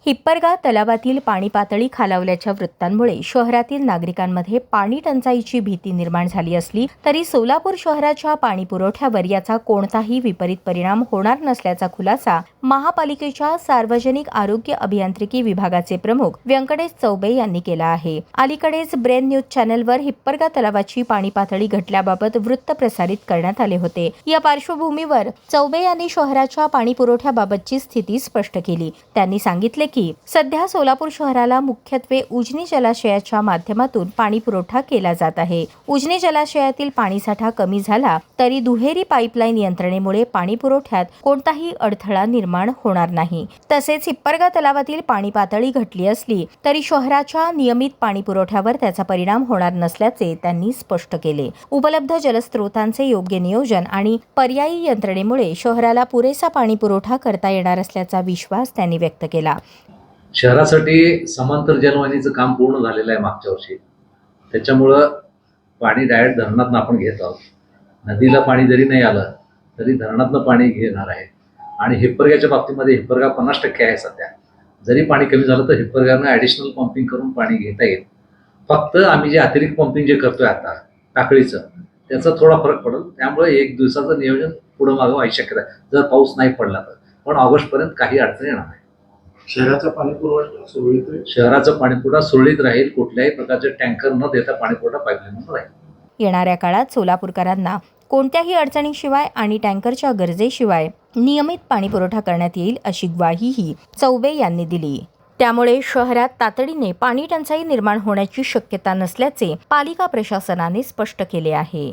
हिप्परगा तलावातील पाणी पातळी खालावल्याच्या वृत्तांमुळे शहरातील नागरिकांमध्ये पाणी टंचाईची भीती निर्माण झाली असली तरी सोलापूर शहराच्या पाणी पुरवठ्यावर याचा कोणताही विपरीत परिणाम होणार नसल्याचा खुलासा महापालिकेच्या सार्वजनिक आरोग्य अभियांत्रिकी विभागाचे प्रमुख व्यंकटेश चौबे यांनी केला आहे। अलीकडेच ब्रेन न्यूज चॅनलवर हिप्परगा तलावाची पाणी पातळी घटल्याबाबत वृत्त प्रसारित करण्यात आले होते। या पार्श्वभूमीवर चौबे यांनी शहराच्या पाणी पुरवठ्याबाबतची स्थिती स्पष्ट केली। त्यांनी सांगितले की सध्या सोलापूर शहराला मुख्यत्वे उजनी जलाशयाच्या माध्यमातून पाणी पुरवठा केला जात आहे। उजनी जलाशयातील पाणीसाठा कमी झाला तरी दुहेरी पाईपलाईन यंत्रणेमुळे पाणी पुरवठ्यात कोणताही अडथळा निर्माण होणार नाही। तसेच हिप्परगा तलावातील पाणी पातळी घटली असली तरी शहराच्या नियमित पाणी पुरवठ्यावर त्याचा परिणाम होणार नसल्याचे त्यांनी स्पष्ट केले। उपलब्ध जलस्रोतांचे योग्य नियोजन आणि पर्यायी यंत्रणेमुळे शहराला पुरेसा पाणी पुरवठा करता येणार असल्याचा विश्वास त्यांनी व्यक्त केला। शहरासाठी समांतर जलवाहिनीचं काम पूर्ण झालेलं आहे मागच्या वर्षी। त्याच्यामुळं पाणी डायरेक्ट धरणातून आपण घेत आहोत। नदीला पाणी जरी नाही आलं तरी धरणातून पाणी घेणार आहे। आणि हिप्परगाच्या बाबतीमध्ये हिप्परगा 50% आहे सध्या। जरी पाणी कमी झालं तर हिप्परगानं ॲडिशनल पंपिंग करून पाणी घेता येईल। फक्त आम्ही जे अतिरिक्त पंपिंग जे करतोय आता टाकळीचं त्याचा थोडा फरक पडेल। त्यामुळे एक दिवसाचं नियोजन पुढे मागं व्हायची शक्यता आहे जर पाऊस नाही पडला तर। पण ऑगस्टपर्यंत काही अडचण येणार नाही। शहराचा पाणीपुरवठा सुरळीत राहील। शहराचा पाणीपुरवठा सुरळीत राहील। कुठल्याही प्रकारचे टँकर न देता पाणीपुरवठा पाईपलाईनवर राहील। येणाऱ्या काळात सोलापूरकरांना कोणत्याही अडचणीशिवाय आणि टँकरच्या गरजेशिवाय नियमित पाणी पुरवठा करण्यात येईल अशी ग्वाहीही चौबे यांनी दिली। त्यामुळे शहरात तातडीने पाणी टंचाई निर्माण होण्याची शक्यता नसल्याचे पालिका प्रशासनाने स्पष्ट केले आहे।